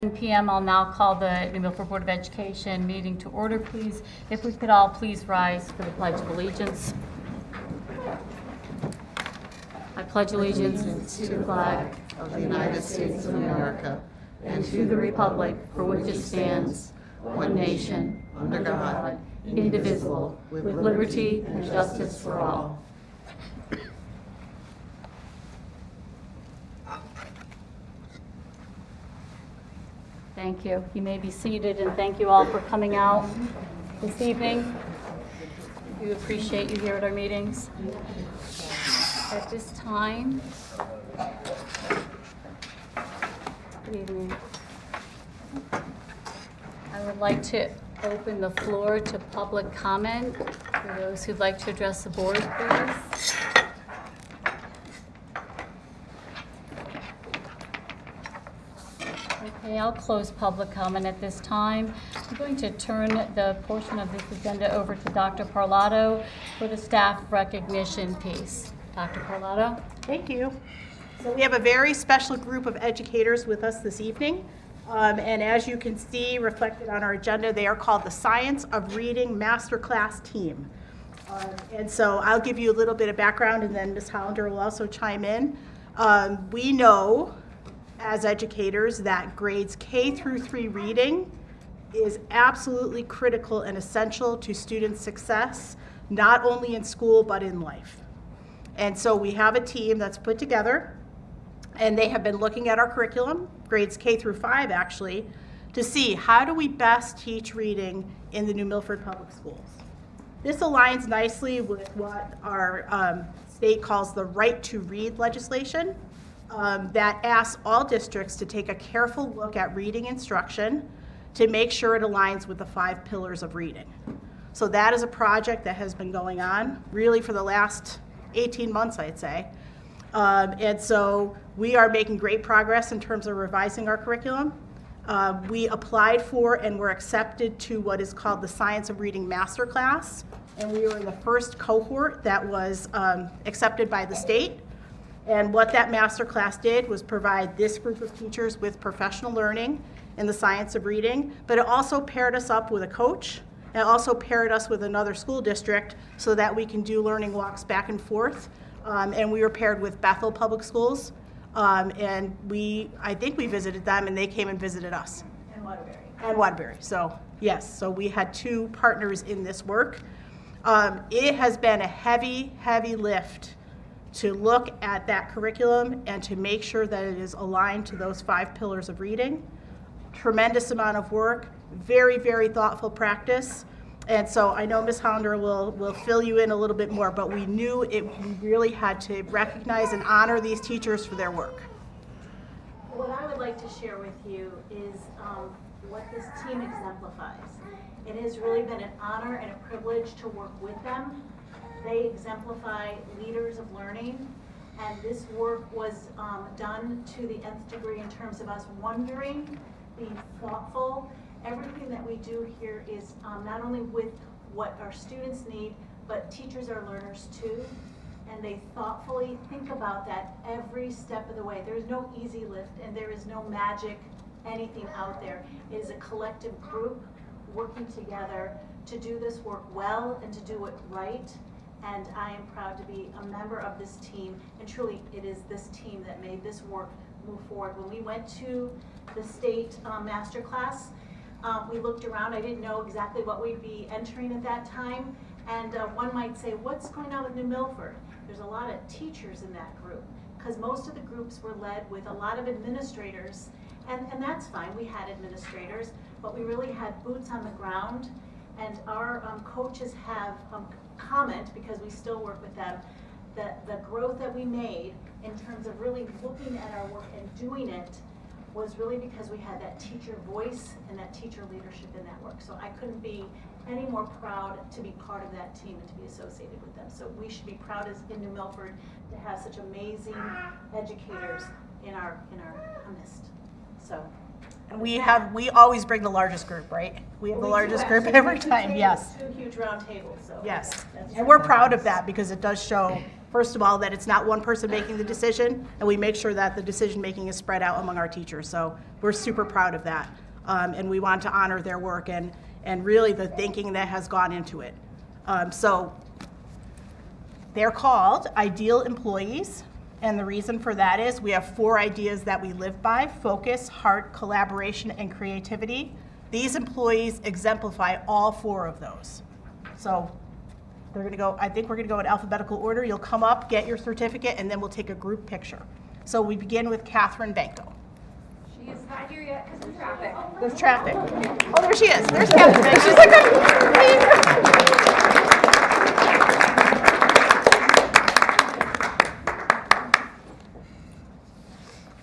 7 p.m. I'll now call the New Milford Board of Education meeting to order, please. If we could all please rise for the Pledge of Allegiance. I pledge allegiance to the flag of the United States of America and to the republic for which it stands, one nation, under God, indivisible, with liberty and justice for all. Thank you. You may be seated, and thank you all for coming out this evening. We appreciate you here at our meetings. At this time, good evening. I would like to open the floor to public comment for those who'd like to address the board, please. Okay, I'll close public comment at this time. I'm going to turn the portion of this agenda over to Dr. Parlato for the staff recognition piece. Dr. Parlato? Thank you. So we have a very special group of educators with us this evening. And as you can see reflected on our agenda, they are called the Science of Reading Masterclass Team. And so I'll give you a little bit of background, and then Ms. Hollander will also chime in. We know as educators that grades K through 3 reading is absolutely critical and essential to students' success, not only in school but in life. And so we have a team that's put together, and they have been looking at our curriculum, grades K through 5 actually, to see how do we best teach reading in the New Milford Public Schools. This aligns nicely with what our state calls the Right to Read legislation. That asks all districts to take a careful look at reading instruction to make sure it aligns with the 5 pillars of reading. So that is a project that has been going on really for the last 18 months, I'd say. And so we are making great progress in terms of revising our curriculum. We applied for and were accepted to what is called the Science of Reading Masterclass, and we were in the first cohort that was accepted by the state. And what that masterclass did was provide this group of teachers with professional learning in the science of reading, but it also paired us up with a coach, and it also paired us with another school district so that we can do learning walks back and forth. And we were paired with Bethel Public Schools, and I think we visited them, and they came and visited us. And Waterbury. So yes, so we had 2 partners in this work. It has been a heavy, heavy lift to look at that curriculum and to make sure that it is aligned to those 5 pillars of reading. Tremendous amount of work, very, very thoughtful practice. And so I know Ms. Hollander will fill you in a little bit more, but we knew we really had to recognize and honor these teachers for their work. What I would like to share with you is what this team exemplifies. It has really been an honor and a privilege to work with them. They exemplify leaders of learning, and this work was done to the nth degree in terms of us wondering, being thoughtful. Everything that we do here is not only with what our students need, but teachers are learners too, and they thoughtfully think about that every step of the way. There is no easy lift, and there is no magic anything out there. It is a collective group working together to do this work well and to do it right. And I am proud to be a member of this team, and truly it is this team that made this work move forward. When we went to the state masterclass, we looked around. I didn't know exactly what we'd be entering at that time, and one might say, what's going on with New Milford? There's a lot of teachers in that group, because most of the groups were led with a lot of administrators, and that's fine. We had administrators, but we really had boots on the ground, and our coaches have comment, because we still work with them, that the growth that we made in terms of really looking at our work and doing it was really because we had that teacher voice and that teacher leadership in that work. So I couldn't be any more proud to be part of that team and to be associated with them. So we should be proud as in New Milford to have such amazing educators in our midst. So We always bring the largest group, right? We have the largest group every time, yes. 2 huge round tables, so. Yes, and we're proud of that because it does show, first of all, that it's not one person making the decision, and we make sure that the decision-making is spread out among our teachers. So we're super proud of that, and we want to honor their work and really the thinking that has gone into it. So they're called Ideal Employees, and the reason for that is we have 4 ideas that we live by: focus, heart, collaboration, and creativity. These employees exemplify all 4 of those. So they're going to go, I think we're going to go in alphabetical order. You'll come up, get your certificate, and then we'll take a group picture. So we begin with Catherine Banco. She is not here yet because of traffic. There's traffic. Oh, there she is. There's Catherine Banco. She's like,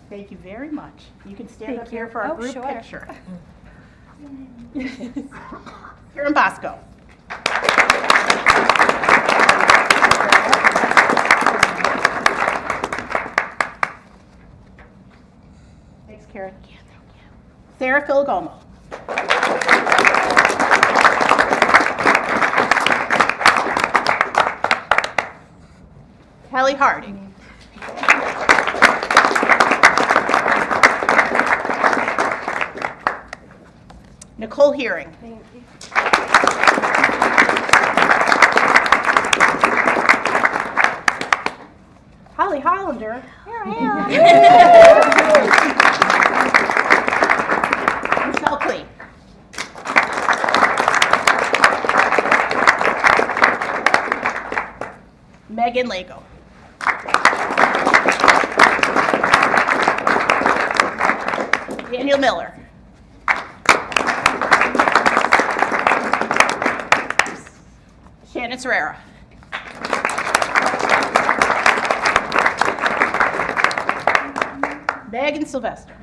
thank you very much. You can stand up here for our group picture. Karen Bosco. Thanks, Karen. Sarah Filigomo. Kelly Harding. Nicole Hearing. Holly Hollander. Here I am. Michelle Clee. Megan Lago. Daniel Miller. Shannon Serrera. Megan Sylvester.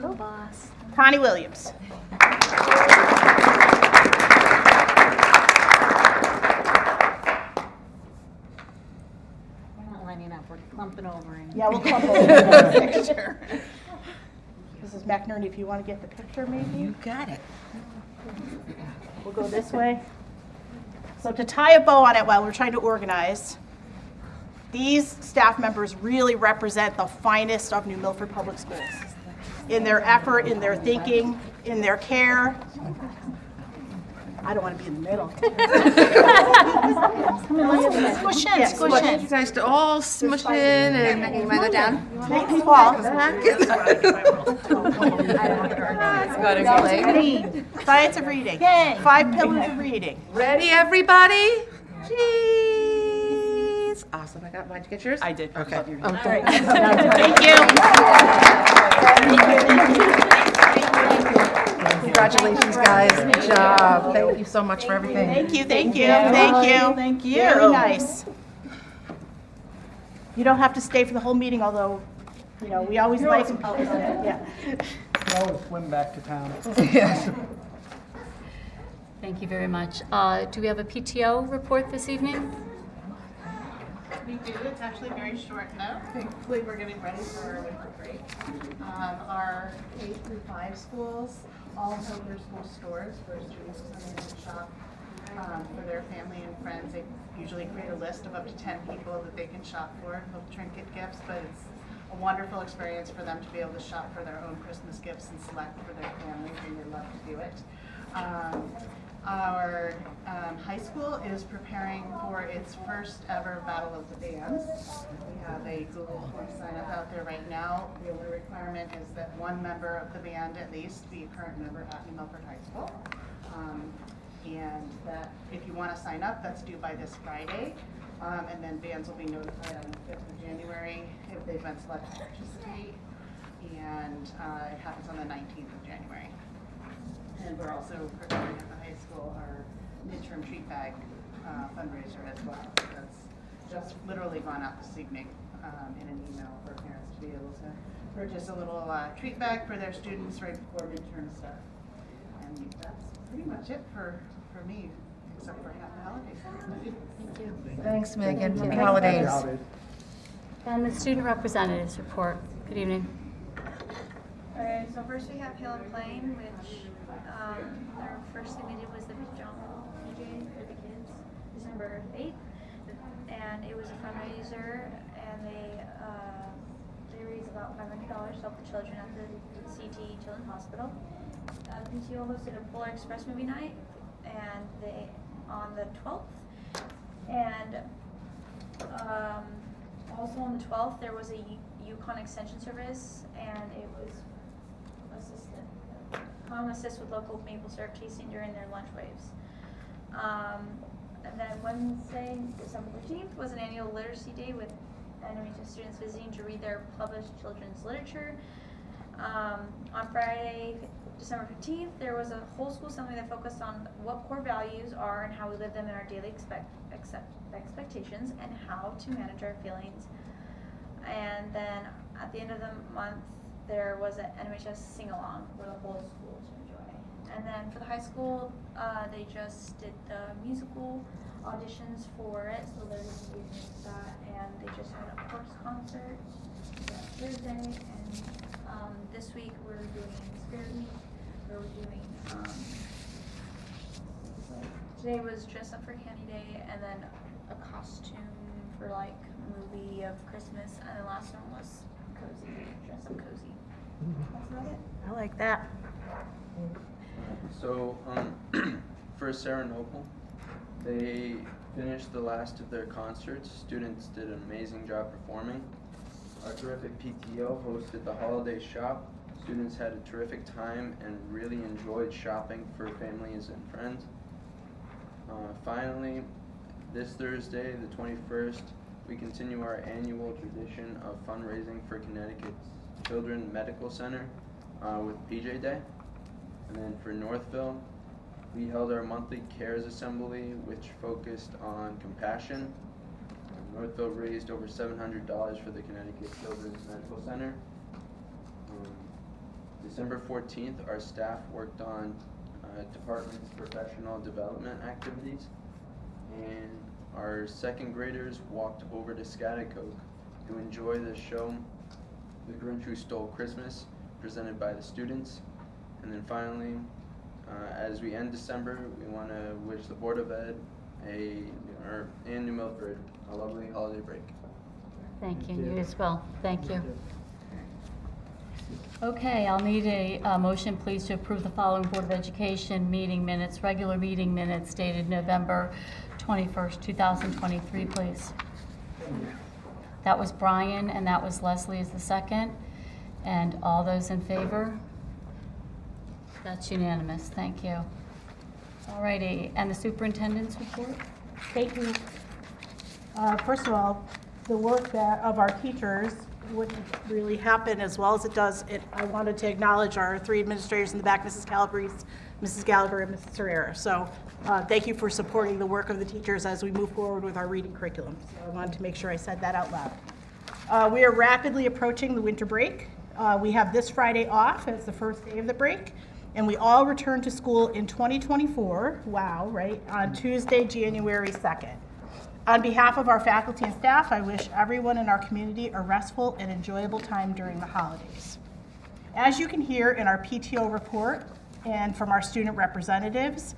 Go, boss. Connie Williams. We're not lining up, we're clumping over in. Yeah, we'll clump over the picture. Mrs. McNerney, if you want to get the picture, maybe? You got it. We'll go this way. So to tie a bow on it while we're trying to organize, these staff members really represent the finest of New Milford Public Schools in their effort, in their thinking, in their care. I don't want to be in the middle. Squish in, squish in. You guys to all smush in and. You want to go down? Thank you all. Science of reading. 5 pillars of reading. Ready, everybody? Cheese. Awesome. I got mine. Did you get yours? I did. Okay. Thank you. Congratulations, guys. Good job. Thank you so much for everything. Thank you, thank you, thank you. Thank you. Very nice. You don't have to stay for the whole meeting, although, you know, we always like them. Yeah. Always swim back to town. Thank you very much. Do we have a PTO report this evening? We do. It's actually very short now. Thankfully, we're getting ready for our winter break. Our K through 5 schools all have their school stores where students come in and shop for their family and friends. They usually create a list of up to 10 people that they can shop for, little trinket gifts, but it's a wonderful experience for them to be able to shop for their own Christmas gifts and select for their families, and they love to do it. Our high school is preparing for its first ever Battle of the Bands. We have a Google Form sign up out there right now. The only requirement is that one member of the band at least be a current member at New Milford High School. And that if you want to sign up, that's due by this Friday. And then bands will be notified on the 5th of January if they've been selected to participate. And it happens on the 19th of January. And we're also preparing at the high school our midterm treat bag fundraiser as well. So that's just literally gone out this evening in an email for parents to be able to purchase a little treat bag for their students right before midterm stuff. And that's pretty much it for me, except for happy holidays, everybody. Thank you. Thanks, Megan. Happy Thank you. holidays. And the student representatives report. Good evening. Alright, so first we have Hill and Plain, which our first thing we did was the pajama PJ for the kids, December 8th. And it was a fundraiser, and they raised about $500 to help the children at the CT Children's Hospital. PTO hosted a Polar Express movie night, and they on the 12th. And also on the 12th, there was a Yukon Extension Service, and it was assist with local maple syrup tasting during their lunch waves. And then Wednesday, December 13th, was an annual literacy day with NMHS students visiting to read their published children's literature. On Friday, December 15th, there was a whole school assembly that focused on what core values are and how we live them in our daily expectations and how to manage our feelings. And then at the end of the month, there was an NMHS sing-along for the whole school to enjoy. And then for the high school, they just did the musical auditions for it, so they're just using that, and they just had a horse concert Thursday, and this week we're doing Spirit Week, where we're doing, today was Dress Up for Candy Day, and then a costume for like movie of Christmas, and the last one was Cozy, Dress Up Cozy. That's about it. I like that. So, for Sarah Noble, they finished the last of their concerts. Students did an amazing job performing. Our terrific PTO hosted the holiday shop. Students had a terrific time and really enjoyed shopping for families and friends. Finally, this Thursday, the 21st, we continue our annual tradition of fundraising for Connecticut's Children's Medical Center with PJ Day. And then for Northville, we held our monthly CARES Assembly, which focused on compassion. Northville raised over $700 for the Connecticut Children's Medical Center. December 14th, our staff worked on department's professional development activities, and our second graders walked over to Schaghticoke to enjoy the show, The Grinch Who Stole Christmas, presented by the students. And then finally, as we end December, we want to wish the Board of Ed and New Milford a lovely holiday break. Thank you. You as well. Thank you. Okay, I'll need a motion, please, to approve the following Board of Education meeting minutes, regular meeting minutes dated November 21st, 2023, please. That was Brian, and that was Leslie as the second. And all those in favor? That's unanimous. Thank you. All righty, and the superintendent's report? Thank you. First of all, the work of our teachers wouldn't really happen as well as it does. I wanted to acknowledge our three administrators in the back, Mrs. Calabrese, Mrs. Gallagher, and Mrs. Herrera. So thank you for supporting the work of the teachers as we move forward with our reading curriculum. So I wanted to make sure I said that out loud. We are rapidly approaching the winter break. We have this Friday off as the first day of the break, and we all return to school in 2024, wow, right, on Tuesday, January 2nd. On behalf of our faculty and staff, I wish everyone in our community a restful and enjoyable time during the holidays. As you can hear in our PTO report and from our student representatives,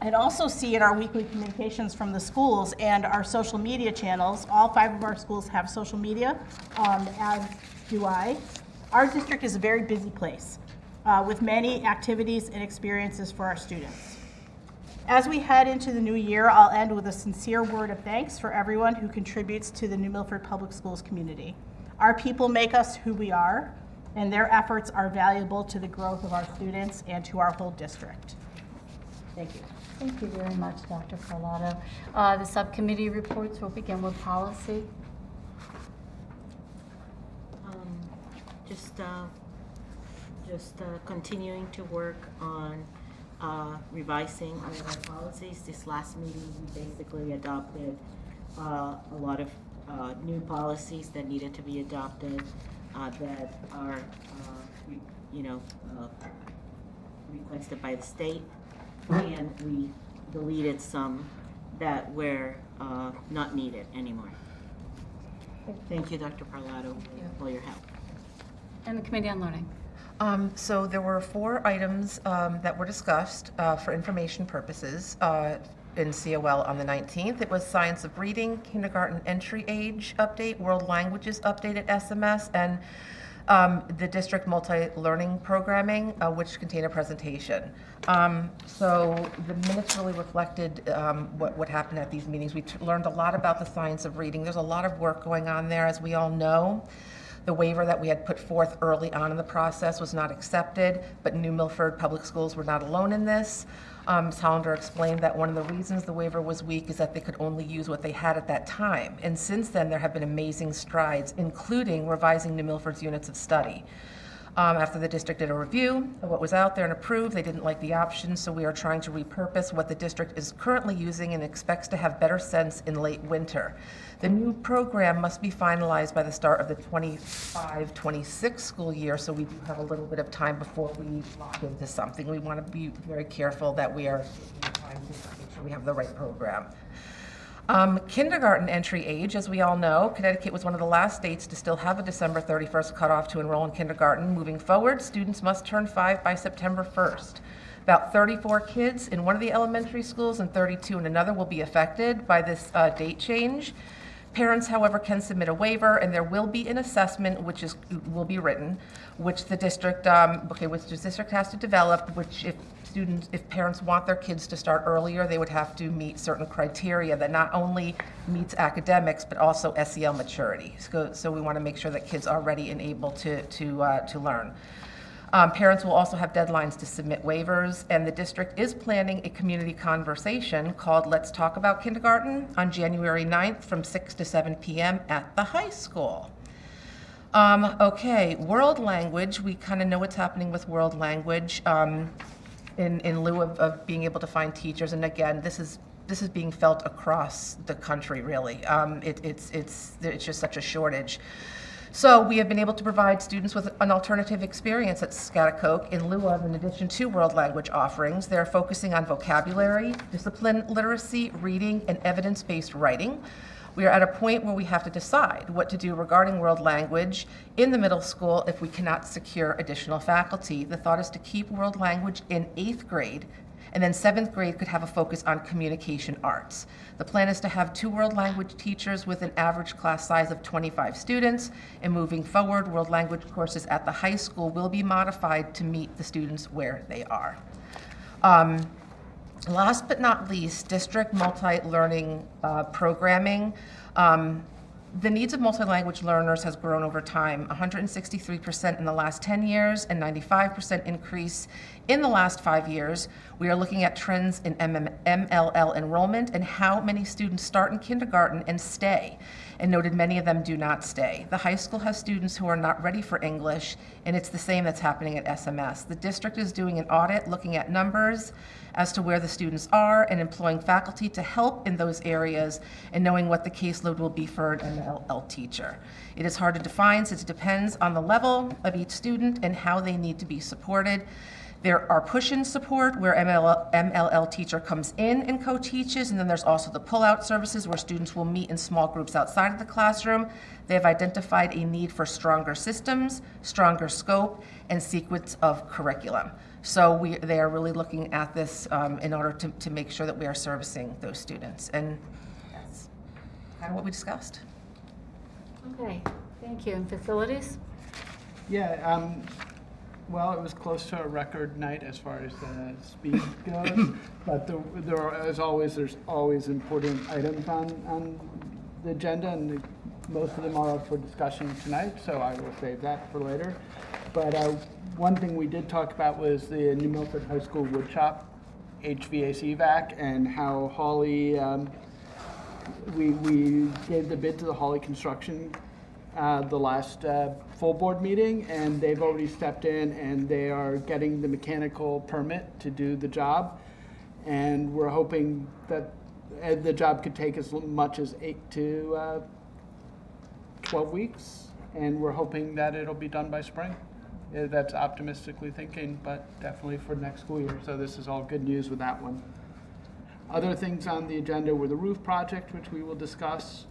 and also see in our weekly communications from the schools and our social media channels, all 5 of our schools have social media, as do I. Our district is a very busy place with many activities and experiences for our students. As we head into the new year, I'll end with a sincere word of thanks for everyone who contributes to the New Milford Public Schools community. Our people make us who we are, and their efforts are valuable to the growth of our students and to our whole district. Thank you. Thank you very much, Dr. Carlotto. The subcommittee reports will begin with policy. Just continuing to work on revising all of our policies. This last meeting, we basically adopted a lot of new policies that needed to be adopted that are, requested by the state. And we deleted some that were not needed anymore. Thank you, Dr. Parlato, for your help. And the Committee on Learning. So there were 4 items that were discussed for information purposes in COL on the 19th. It was Science of Reading, Kindergarten Entry Age Update, World Languages Update at SMS, and the District Multi-Learning Programming, which contained a presentation. So the minutes really reflected what happened at these meetings. We learned a lot about the science of reading. There's a lot of work going on there, as we all know. The waiver that we had put forth early on in the process was not accepted, but New Milford Public Schools were not alone in this. Hollander explained that one of the reasons the waiver was weak is that they could only use what they had at that time. And since then, there have been amazing strides, including revising New Milford's units of study. After the district did a review of what was out there and approved, they didn't like the options, so we are trying to repurpose what the district is currently using and expects to have better sense in late winter. The new program must be finalized by the start of the 25-26 school year, so we do have a little bit of time before we lock into something. We want to be very careful that we are trying to make sure we have the right program. Kindergarten entry age, as we all know, Connecticut was one of the last states to still have a December 31st cutoff to enroll in kindergarten. Moving forward, students must turn 5 by September 1st. About 34 kids in one of the elementary schools and 32 in another will be affected by this date change. Parents, however, can submit a waiver, and there will be an assessment will be written, which the district has to develop. Which, if parents want their kids to start earlier, they would have to meet certain criteria that not only meets academics but also SEL maturity. So we want to make sure that kids are ready and able to learn. Parents will also have deadlines to submit waivers, and the district is planning a community conversation called Let's Talk About Kindergarten on January 9th from 6 to 7 p.m. at the high school. Okay, world language. We kind of know what's happening with world language in lieu of being able to find teachers. And again, this is being felt across the country, really. It's just such a shortage. So we have been able to provide students with an alternative experience at Schaghticoke in lieu of, in addition to world language offerings. They're focusing on vocabulary, discipline literacy, reading, and evidence-based writing. We are at a point where we have to decide what to do regarding world language in the middle school if we cannot secure additional faculty. The thought is to keep world language in 8th grade, and then 7th grade could have a focus on communication arts. The plan is to have 2 world language teachers with an average class size of 25 students, and moving forward, world language courses at the high school will be modified to meet the students where they are. Last but not least, district multi-learning programming. The needs of multi-language learners has grown over time, 163% in the last 10 years and 95% increase in the last 5 years. We are looking at trends in MLL enrollment and how many students start in kindergarten and stay, and noted many of them do not stay. The high school has students who are not ready for English, and it's the same that's happening at SMS. The district is doing an audit looking at numbers as to where the students are and employing faculty to help in those areas and knowing what the caseload will be for an MLL teacher. It is hard to define since it depends on the level of each student and how they need to be supported. There are push-in support where MLL teacher comes in and co-teaches, and then there's also the pull-out services where students will meet in small groups outside of the classroom. They have identified a need for stronger systems, stronger scope, and sequence of curriculum. So they are really looking at this in order to make sure that we are servicing those students. And that's kind of what we discussed. Okay, thank you. And facilities? Yeah, well, it was close to a record night as far as speed goes, but there's always important items on the agenda, and most of them are up for discussion tonight, so I will save that for later. But one thing we did talk about was the New Milford High School woodshop HVAC vac and how Hawley, we gave the bid to the Hawley Construction the last full board meeting, and they've already stepped in and they are getting the mechanical permit to do the job, and we're hoping that the job could take as much as 8 to 12 weeks, and we're hoping that it'll be done by spring. That's optimistically thinking, but definitely for next school year, so this is all good news with that one. Other things on the agenda were the roof project, which we will discuss.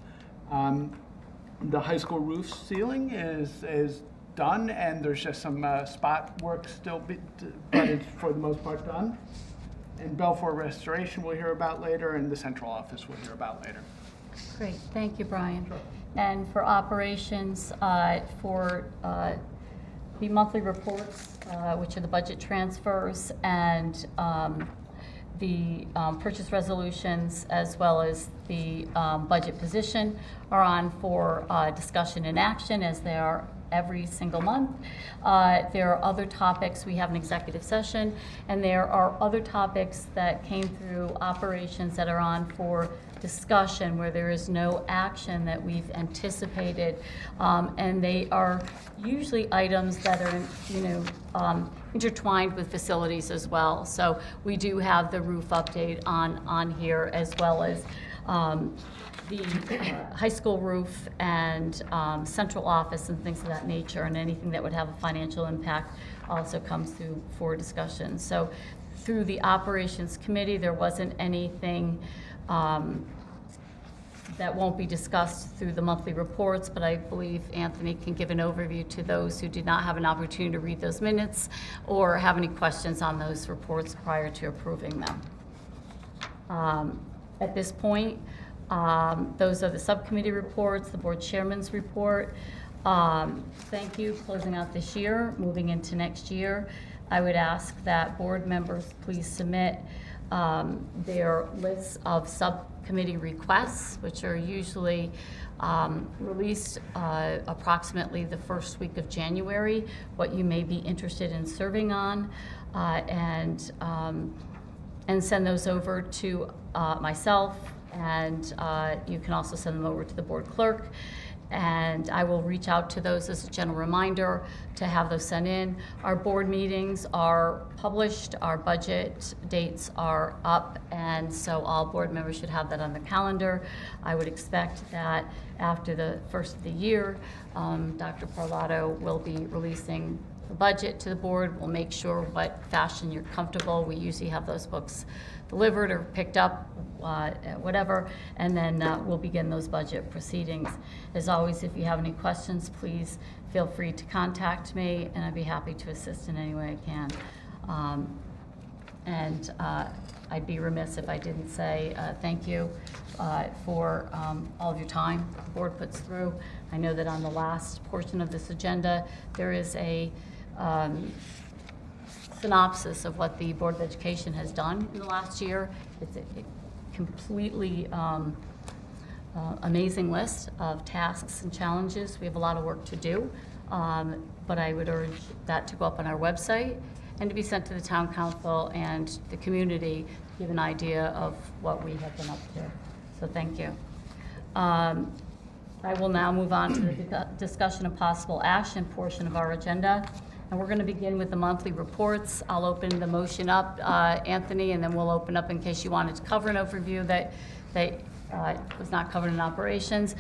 The high school roof ceiling is done, and there's just some spot work still, but it's for the most part done. And Belfour Restoration we'll hear about later, and the central office we'll hear about later. Great, thank you, Brian. And for operations, for the monthly reports, which are the budget transfers and the purchase resolutions, as well as the budget position, are on for discussion and action, as they are every single month. There are other topics. We have an executive session, and there are other topics that came through operations that are on for discussion where there is no action that we've anticipated, and they are usually items that are, intertwined with facilities as well. So we do have the roof update on here, as well as the high school roof and central office and things of that nature, and anything that would have a financial impact also comes through for discussion. So through the operations committee, there wasn't anything that won't be discussed through the monthly reports, but I believe Anthony can give an overview to those who did not have an opportunity to read those minutes or have any questions on those reports prior to approving them. At this point, those are the subcommittee reports, the board chairman's report. Thank you, closing out this year, moving into next year. I would ask that board members please submit their lists of subcommittee requests, which are usually released approximately the first week of January, what you may be interested in serving on, and send those over to myself, and you can also send them over to the board clerk. And I will reach out to those as a general reminder to have those sent in. Our board meetings are published, our budget dates are up, and so all board members should have that on the calendar. I would expect that after the first of the year, Dr. Parlato will be releasing the budget to the board. We'll make sure what fashion you're comfortable. We usually have those books delivered or picked up, whatever, and then we'll begin those budget proceedings. As always, if you have any questions, please feel free to contact me, and I'd be happy to assist in any way I can. And I'd be remiss if I didn't say thank you for all of your time the board puts through. I know that on the last portion of this agenda, there is a synopsis of what the Board of Education has done in the last year. It's a completely amazing list of tasks and challenges. We have a lot of work to do, but I would urge that to go up on our website and to be sent to the town council and the community to give an idea of what we have been up to. So thank you. I will now move on to the discussion of possible action portion of our agenda. And we're going to begin with the monthly reports. I'll open the motion up, Anthony, and then we'll open up in case you wanted to cover an overview that was not covered in operations.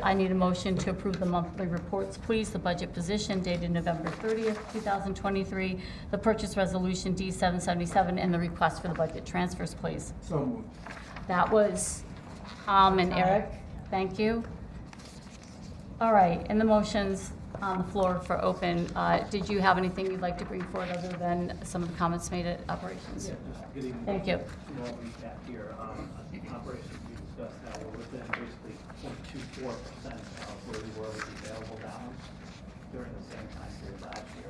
I need a motion to approve the monthly reports, please. The budget position dated November 30th, 2023, the purchase resolution D777, and the request for the budget transfers, please. So moved. That was Tom and Eric. Thank you. All right, and the motions on the floor for open. Did you have anything you'd like to bring forward other than some of the comments made at operations? Yeah, just getting Thank you. small recap here. Operations we discussed now, we're within basically 0.24% of where we were with the available balance during the same time period last year.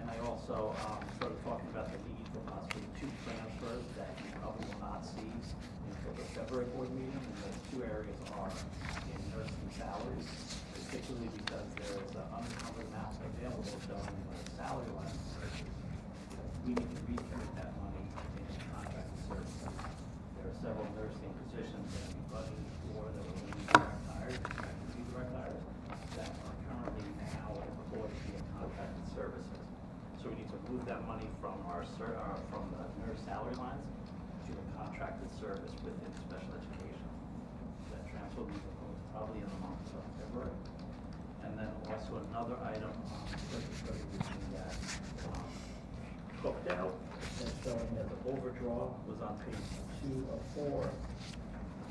And I also started talking about the need for possibly 2 transfers that you probably will not see until the February board meeting. And those 2 areas are in nursing salaries, particularly because there is an unencumbered amount available showing the salary line. We need to recommit that money in contracted services. There are several nursing positions that we budgeted for that were going to be direct hires, expected to be direct hires, that are currently now employed via contracted services. So we need to move that money from from the nurse salary lines to a contracted service within special education. That transfer will be proposed probably in the month of February. And then also another item on the purchase resolution that booked out, and showing that the overdraw was on page 2 of 4.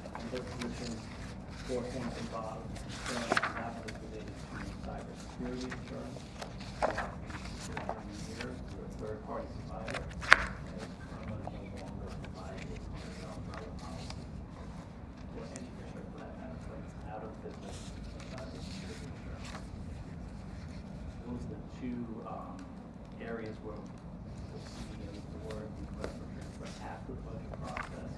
And this position, fourth one from bottom, showing that was related to cybersecurity insurance. Every year, through a third-party provider, as someone is no longer providing a umbrella policy, or any district for that matter, but it's out of business cybersecurity insurance. Those are the two areas where we'll see the board request for transfer after the budget process.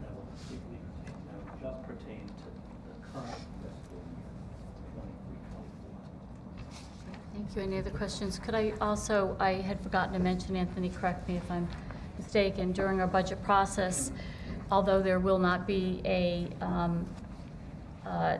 That will particularly pertain, that will just pertain to the current fiscal year, 23-24. Thank you. Any other questions? Could I also, I had forgotten to mention, Anthony, correct me if I'm mistaken, during our budget process, although there will not be a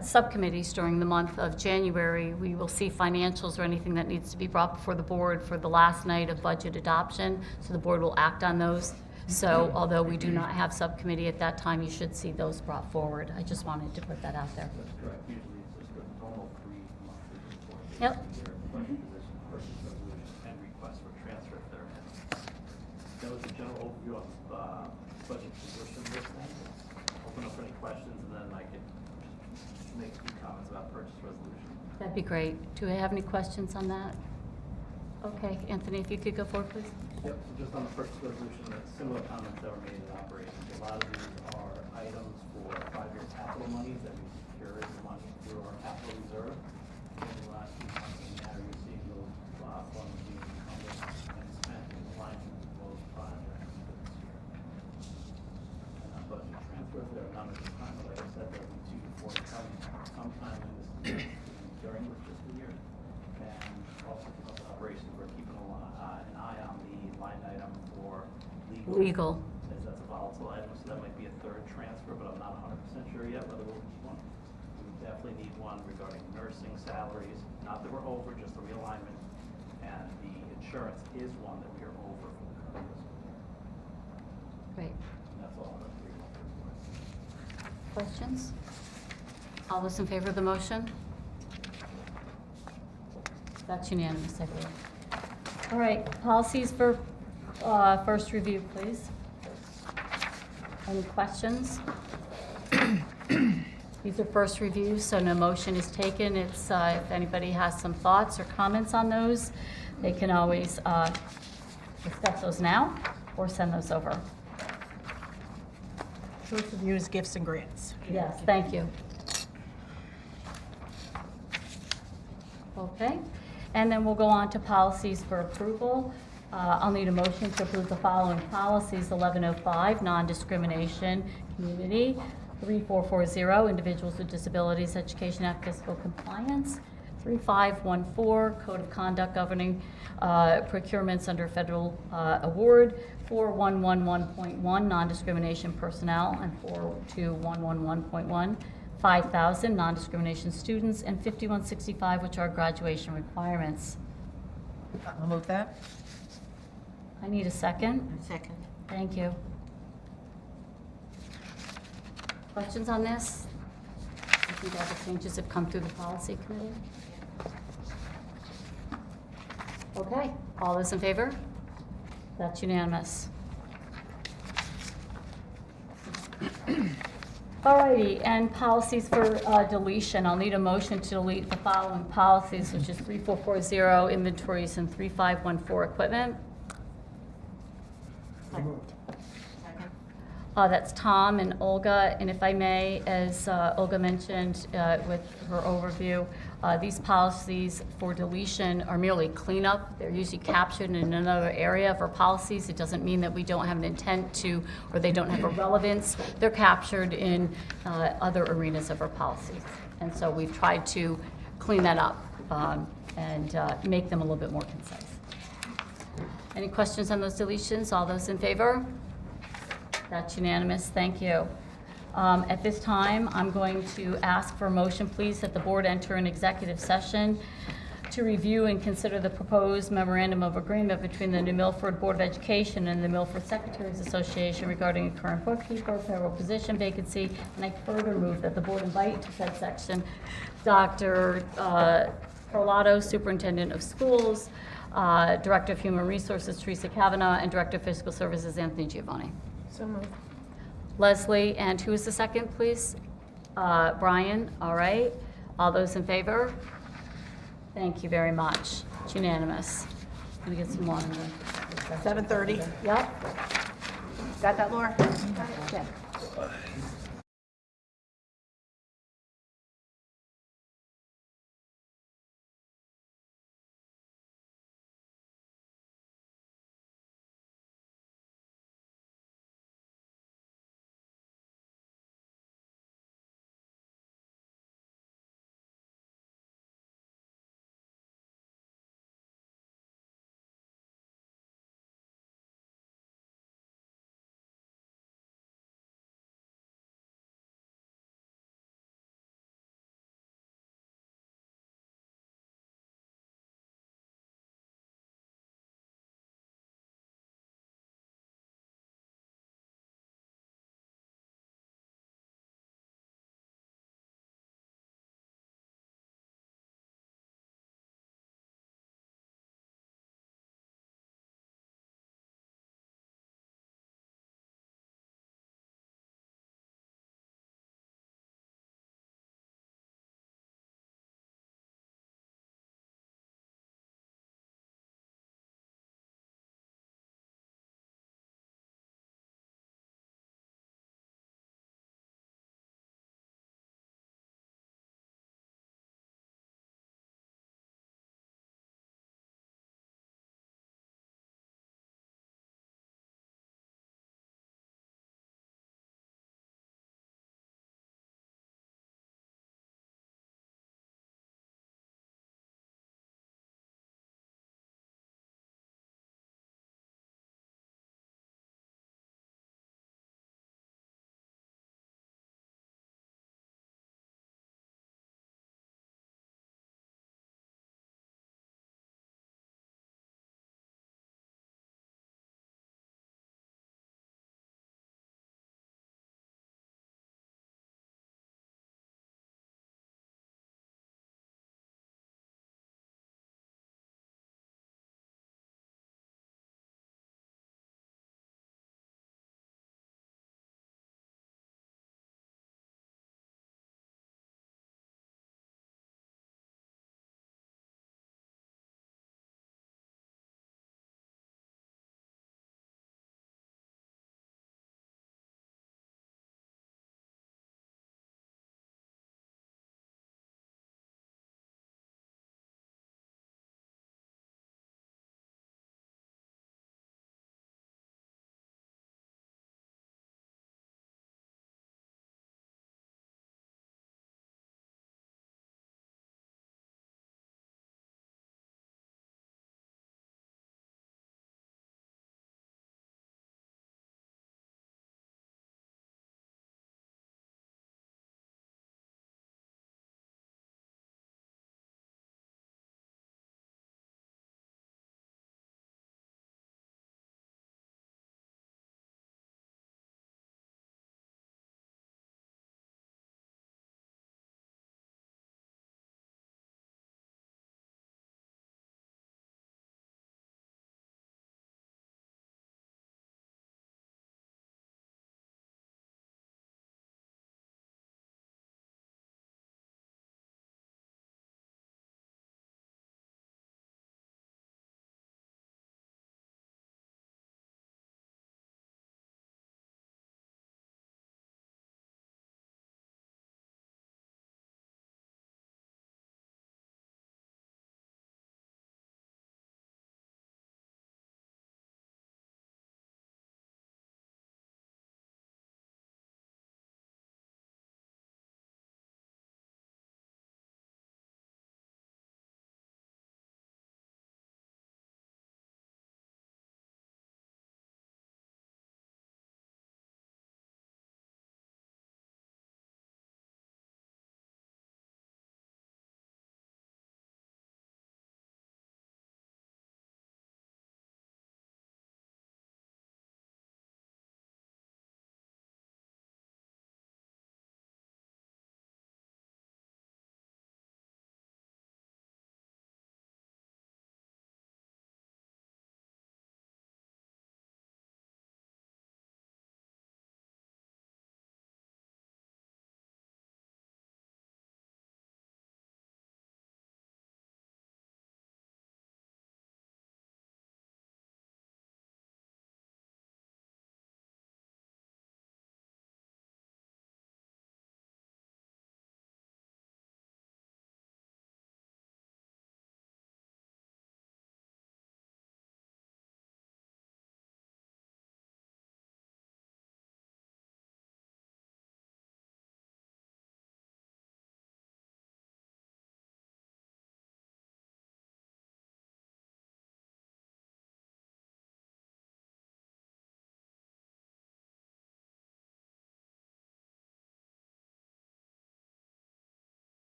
subcommittees during the month of January, we will see financials or anything that needs to be brought before the board for the last night of budget adoption, so the board will act on those. So although we do not have subcommittee at that time, you should see those brought forward. I just wanted to put that out there. That's correct. Usually it's just a normal 3-monthly report. Yep. Year, budget position, purchase resolution, and request for transfer if there are any. That was a general overview of budget position list. Open up for any questions, and then I can make a few comments about purchase resolution. That'd be great. Do we have any questions on that? Okay, Anthony, if you could go forward, please. Yep, so just on the purchase resolution, similar comments that were made in operations. A lot of these are items for 5-year capital monies that we secure as money through our capital reserve. In the last few months, in matter, you're seeing those funds being funded and spent in alignment with those projects for this year. And on budget transfers, there are none at this time, but like I said, there'll be 2 to 4 coming sometime in this year, during this fiscal year. And also for the operations, we're keeping an eye on the line item for legal. As that's a volatile item, so that might be a third transfer, but I'm not 100% sure yet whether we'll need one. We definitely need one regarding nursing salaries, not that we're over, just the realignment. And the insurance is one that we are over for the current fiscal year. Great. And that's all I'm going to report. Questions? All those in favor of the motion? That's unanimous, I believe. All right, policies for first review, please. Any questions? These are first reviews, so no motion is taken. It's if anybody has some thoughts or comments on those, they can always discuss those now or send those over. First review is gifts and grants. Yes, thank you. Okay, and then we'll go on to policies for approval. I'll need a motion to approve the following policies: 1105, non-discrimination, community; 3440, individuals with disabilities, education and fiscal compliance; 3514, code of conduct governing procurements under federal award; 4111.1, non-discrimination personnel; and 42111.1, 5,000 non-discrimination students; and 5165, which are graduation requirements. I'll move that. I need a second. Second. Thank you. Questions on this? I think all the changes have come through the policy committee. Okay, all those in favor? That's unanimous. Alrighty, and policies for deletion. I'll need a motion to delete the following policies, which is 3440 inventories and 3514 equipment. That's Tom and Olga, and if I may, as Olga mentioned with her overview, these policies for deletion are merely cleanup. They're usually captured in another area of our policies. It doesn't mean that we don't have an intent to, or they don't have a relevance. They're captured in other arenas of our policies. And so we've tried to clean that up and make them a little bit more concise. Any questions on those deletions? All those in favor? That's unanimous. Thank you. At this time, I'm going to ask for a motion, please, that the board enter an executive session to review and consider the proposed memorandum of agreement between the New Milford Board of Education and the Milford Secretaries Association regarding a current bookkeeper, payroll position vacancy, and I further move that the board invite to said section Dr. Perlato, Superintendent of Schools, Director of Human Resources, Teresa Kavanaugh, and Director of Fiscal Services, Anthony Giovanni. So moved. Leslie, and who is the second, please? Brian, all right. All those in favor? Thank you very much. It's unanimous. Let me get some water. 7:30. Yep. Got that, Laura? Okay.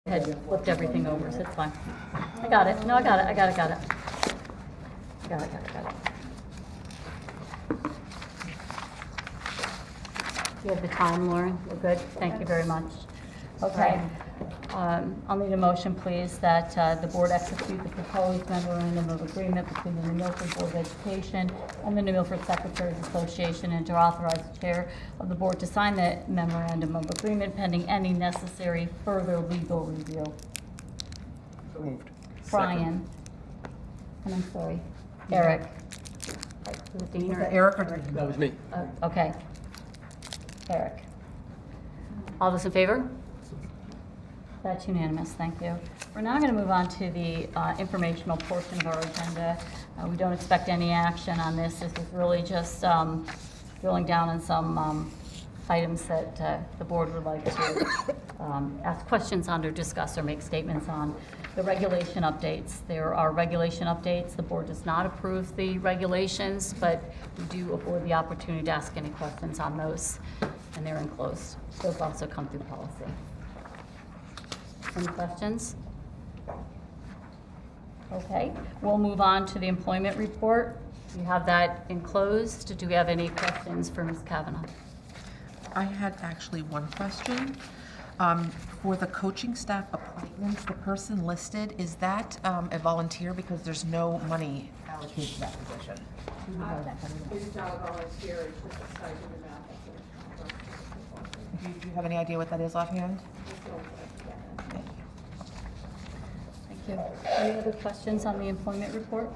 I had flipped everything over, so it's fine. I got it. No, I got it. I got it. Got it. Got it. Got it. Got it. You have the time, Lauren? We're good? Thank you very much. Okay. I'll need a motion, please, that the board execute the proposed memorandum of agreement between the New Milford Board of Education and the New Milford Secretaries Association, and to authorize the chair of the board to sign the memorandum of agreement pending any necessary further legal review. So moved. Brian. And I'm sorry, Eric. Was it Dean or Eric or That was me. Okay. Eric. All those in favor? That's unanimous, thank you. We're now going to move on to the informational portion of our agenda. We don't expect any action on this. This is really just drilling down on some items that the board would like to ask questions on or discuss or make statements on. The regulation updates. There are regulation updates. The board does not approve the regulations, but we do afford the opportunity to ask any questions on those, and they're enclosed. Those also come through policy. Any questions? Okay, we'll move on to the employment report. You have that enclosed. Do we have any questions for Ms. Kavanaugh? I had actually one question. For the coaching staff appointments, the person listed, is that a volunteer because there's no money allocated to that position? It's not a volunteer, it's just a stipend Do you have any idea what that is offhand? Thank you. Any other questions on the employment report?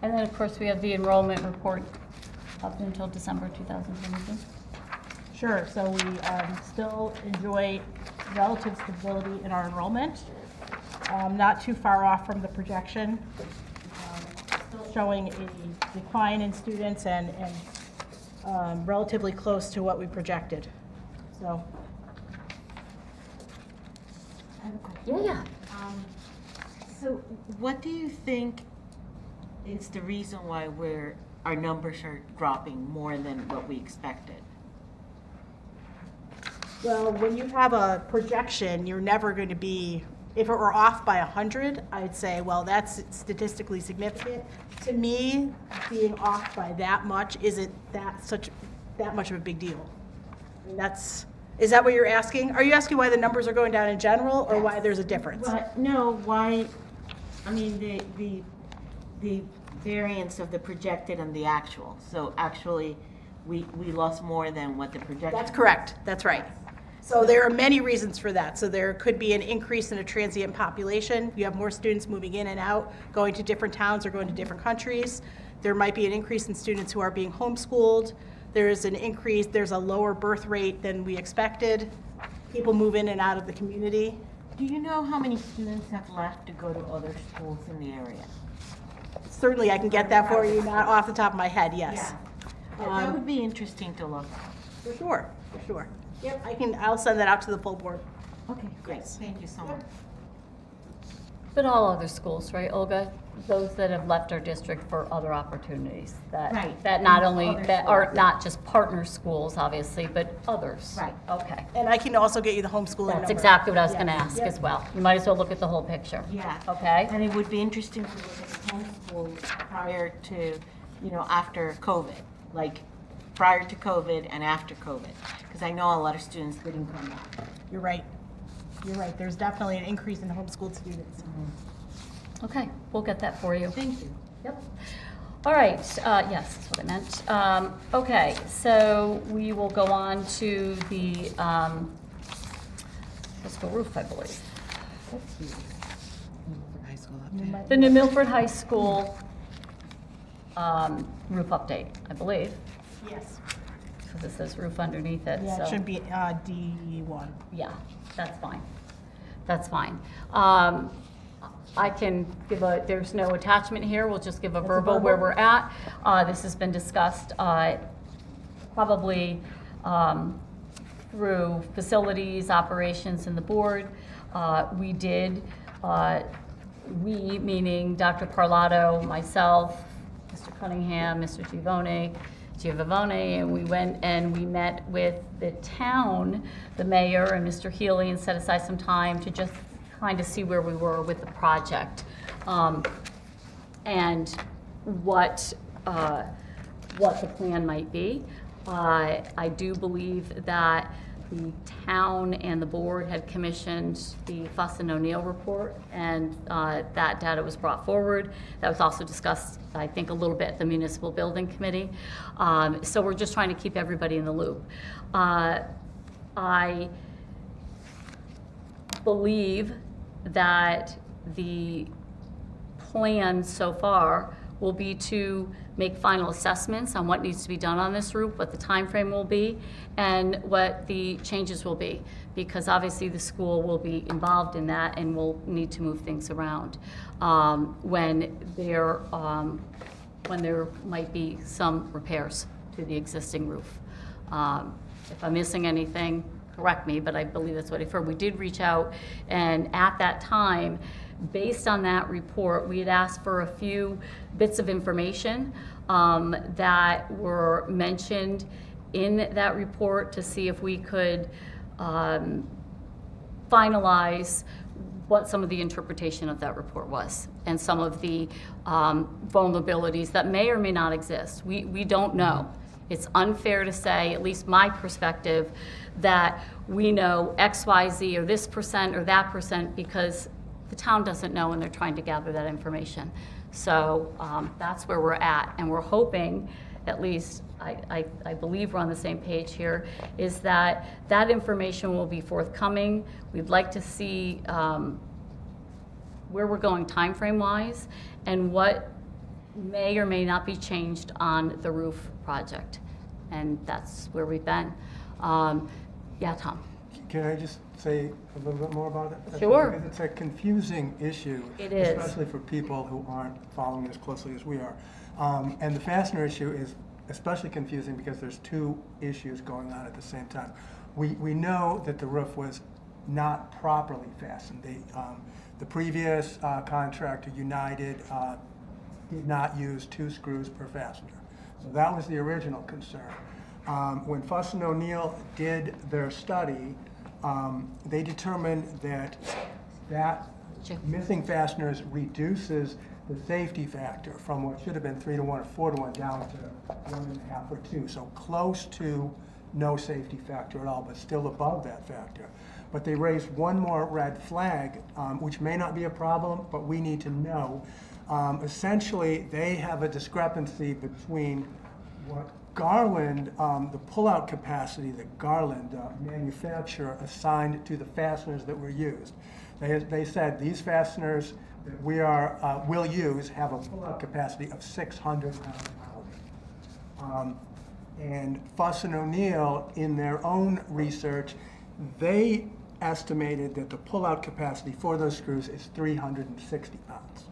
And then, of course, we have the enrollment report up until December 2022. Sure, so we still enjoy relative stability in our enrollment. Not too far off from the projection. Still showing a decline in students and relatively close to what we projected. So. I have a question. Yeah. So what do you think is the reason why our numbers are dropping more than what we expected? Well, when you have a projection, you're never going to be, if it were off by 100, I'd say, well, that's statistically significant. To me, being off by that much isn't that much of a big deal. I mean, is that what you're asking? Are you asking why the numbers are going down in general, or why there's a difference? No, why, I mean, the variance of the projected and the actual. So actually, we lost more than what the projection. That's correct, that's right. So there are many reasons for that. So there could be an increase in a transient population. You have more students moving in and out, going to different towns or going to different countries. There might be an increase in students who are being homeschooled. There's an increase, there's a lower birth rate than we expected. People move in and out of the community. Do you know how many students have left to go to other schools in the area? Certainly, I can get that for you, not off the top of my head, yes. That would be interesting to look at. For sure. Yep, I'll send that out to the full board. Okay, great. Yes. Thank you so much. But all other schools, right, Olga? Those that have left our district for other opportunities, Right. that not only, Other that are schools. not just partner schools, obviously, but others. Right. Okay. And I can also get you the homeschooling number. That's exactly what I was Yeah. going to ask Yep. as well. You might as well look at the whole picture. Yeah. Okay? And it would be interesting to look at the homeschool prior to, after COVID, like prior to COVID and after COVID. Because I know a lot of students didn't come back. You're right. There's definitely an increase in homeschooled students. Okay, we'll get that for you. Thank you. Yep. All right, yes, that's what I meant. Okay, so we will go on to the fiscal roof, I believe. High school update. The New Milford High School roof update, I believe, Yes. because it says roof underneath it, Yeah, so. it should be D1. Yeah, that's fine. That's fine. I can give there's no attachment here, we'll just give a verbal where we're at. This has been discussed probably through facilities, operations, and the board. We did, we, meaning Dr. Parlato, myself, Mr. Cunningham, Mr. Givone, Giovannone, and we went and we met with the town, the mayor and Mr. Healy, and set aside some time to just kind of see where we were with the project, and what the plan might be. I do believe that the town and the board had commissioned the Fuss and O'Neill report, and that data was brought forward. That was also discussed, I think, a little bit at the Municipal Building Committee. So we're just trying to keep everybody in the loop. I believe that the plan so far will be to make final assessments on what needs to be done on this roof, what the time frame will be, and what the changes will be, because obviously the school will be involved in that and will need to move things around when there might be some repairs to the existing roof. If I'm missing anything, correct me, but I believe that's what I've heard. We did reach out, and at that time, based on that report, we had asked for a few bits of information that were mentioned in that report to see if we could finalize what some of the interpretation of that report was, and some of the vulnerabilities that may or may not exist. We don't know. It's unfair to say, at least my perspective, that we know X, Y, Z, or this percent or that percent, because the town doesn't know and they're trying to gather that information. So that's where we're at, and we're hoping, at least I believe we're on the same page here, is that that information will be forthcoming. We'd like to see where we're going time frame wise, and what may or may not be changed on the roof project. And that's where we've been. Yeah, Tom. Can I just say a little bit more about it? Sure. Because it's a confusing issue. It is. Especially for people who aren't following as closely as we are. And the fastener issue is especially confusing because there's two issues going on at the same time. We know that the roof was not properly fastened. The previous contractor, United, did not use 2 screws per fastener. So that was the original concern. When Fuss and O'Neill did their study, they determined that missing fasteners reduces the safety factor from what should have been 3 to 1 or 4 to 1 down to 1.5 or 2. So close to no safety factor at all, but still above that factor. But they raised one more red flag, which may not be a problem, but we need to know. Essentially, they have a discrepancy between what Garland, the pullout capacity that Garland manufacturer assigned to the fasteners that were used. They said these fasteners that we will use have a pullout capacity of 600 pounds. And Fuss and O'Neill, in their own research, they estimated that the pullout capacity for those screws is 360 pounds.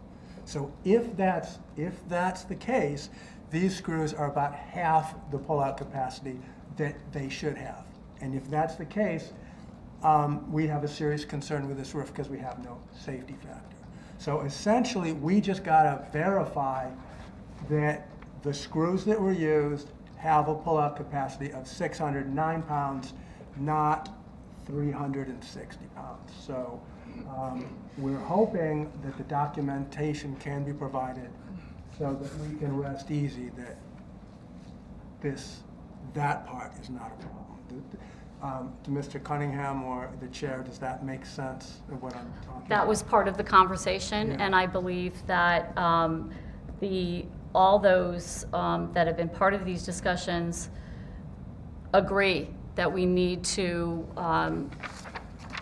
So if that's the case, these screws are about half the pullout capacity that they should have. And if that's the case, we have a serious concern with this roof because we have no safety factor. So essentially, we just got to verify that the screws that were used have a pullout capacity of 609 pounds, not 360 pounds. So we're hoping that the documentation can be provided so that we can rest easy that that part is not a problem. To Mr. Cunningham or the chair, does that make sense of what I'm talking about? That was part of the conversation, Yeah. and I believe that all those that have been part of these discussions agree that we need to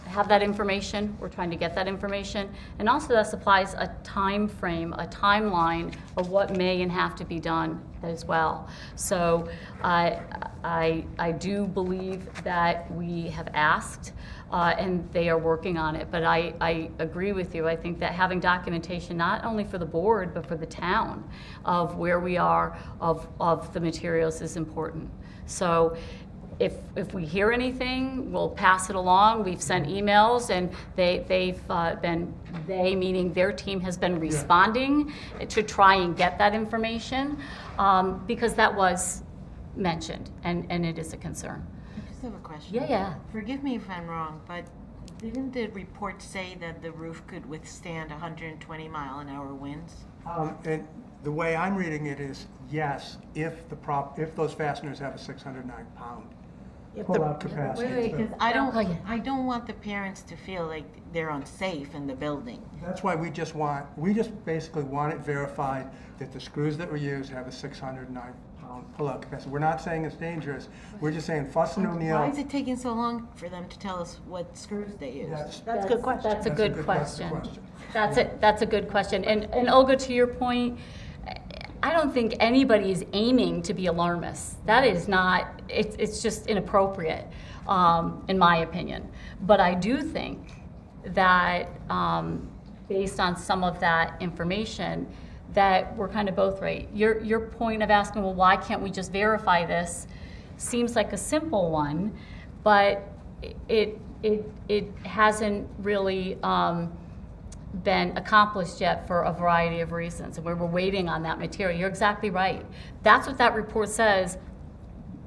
have that information. We're trying to get that information, and also that supplies a time frame, a timeline of what may and have to be done as well. So I do believe that we have asked, and they are working on it. But I agree with you. I think that having documentation, not only for the board, but for the town, of where we are, of the materials is important. So if we hear anything, we'll pass it along. We've sent emails, and they meaning their team has been responding to try and get that information, because that was mentioned, and it is a concern. I just have a question. Yeah. Forgive me if I'm wrong, but didn't the report say that the roof could withstand 120-mile-an-hour winds? And the way I'm reading it is, yes, if those fasteners have a 609-pound pull-out capacity. Wait, Because Oh, yeah. I don't want the parents to feel like they're unsafe in the building. That's why we just basically want it verified that the screws that were used have a 609-pound pull-out capacity. We're not saying it's dangerous. We're just saying Fuss and O'Neill. Why is it taking so long for them to tell us what screws they use? That's a good question. That's a good That's question. the question. That's a good question. And Olga, to your point, I don't think anybody is aiming to be alarmist. That is not, it's just inappropriate, in my opinion. But I do think that, based on some of that information, that we're kind of both right. Your point of asking, well, why can't we just verify this, seems like a simple one, but it hasn't really been accomplished yet for a variety of reasons, and we're waiting on that material. You're exactly right. That's what that report says,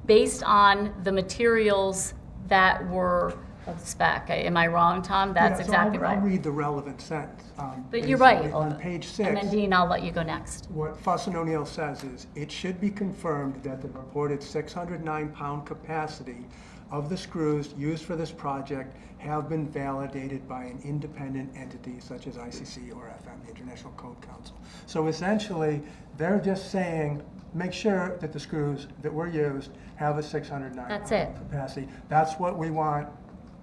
based on the materials that were of spec. Am I wrong, Tom? That's exactly right. I'll read the relevant sentence. But you're right. On page 6. And then Dean, I'll let you go next. What Fuss and O'Neill says is, it should be confirmed that the reported 609-pound capacity of the screws used for this project have been validated by an independent entity such as ICC or FM, the International Code Council. So essentially, they're just saying, make sure that the screws that were used have a 609 That's it. capacity. That's what we want.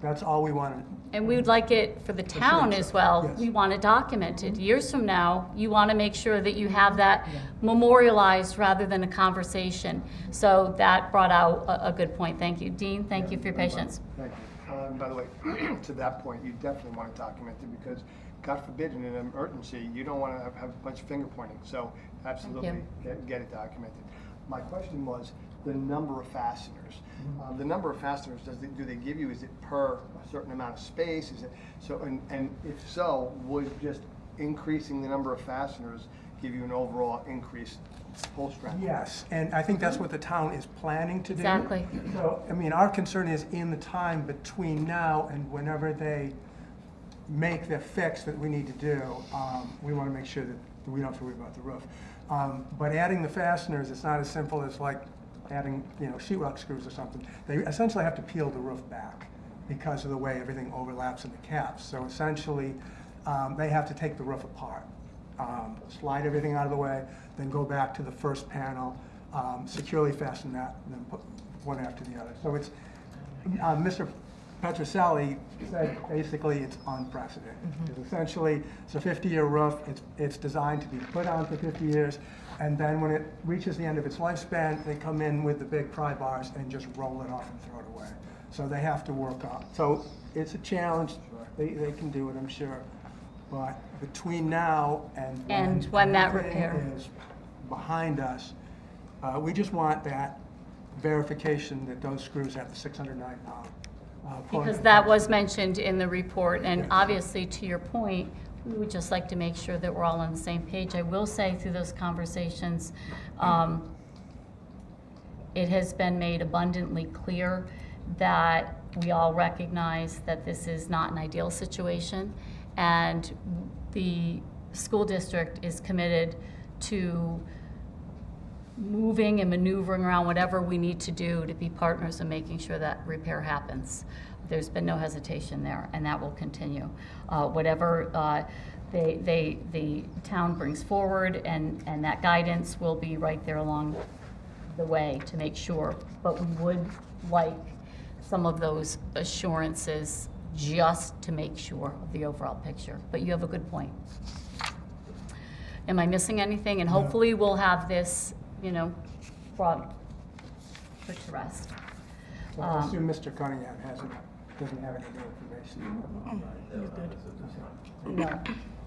That's all we want. And we would like it for the town as well. Yes. We want it documented. Years from now, you want to make sure that you have that memorialized rather than a conversation. So that brought out a good point. Thank you. Dean, thank you for your patience. Thank you. By the way, to that point, you definitely want it documented because, God forbid, in an emergency, you don't want to have a bunch of finger pointing. So absolutely get it documented. My question was the number of fasteners. The number of fasteners, do they give you, is it per a certain amount of space? Is it so? And if so, would just increasing the number of fasteners give you an overall increased pull strength? Yes, and I think that's what the town is planning to do. Exactly. So, I mean, our concern is in the time between now and whenever they make the fix that we need to do, we want to make sure that we don't have to worry about the roof. But adding the fasteners, it's not as simple as like adding, sheetrock screws or something. They essentially have to peel the roof back because of the way everything overlaps in the caps. So essentially, they have to take the roof apart, slide everything out of the way, then go back to the first panel, securely fasten that, and then put one after the other. So it's, Mr. Petroselli said basically it's unprecedented. It's essentially, it's a 50-year roof. It's designed to be put on for 50 years, and then when it reaches the end of its lifespan, they come in with the big pry bars and just roll it off and throw it away. So they have to work on. So it's a challenge. They can do it, I'm sure. But between now and when that everything repair is behind us, we just want that verification that those screws have the 609 pound. Because that was mentioned in the report, and obviously, to your point, we would just like to make sure that we're all on the same page. I will say through those conversations, it has been made abundantly clear that we all recognize that this is not an ideal situation, and the school district is committed to moving and maneuvering around whatever we need to do to be partners in making sure that repair happens. There's been no hesitation there, and that will continue. Whatever the town brings forward, and that guidance will be right there along the way to make sure. But we would like some of those assurances just to make sure of the overall picture. But you have a good point. Am I missing anything? And hopefully we'll have this brought put to rest. So I assume Mr. Cunningham doesn't have any new information. No,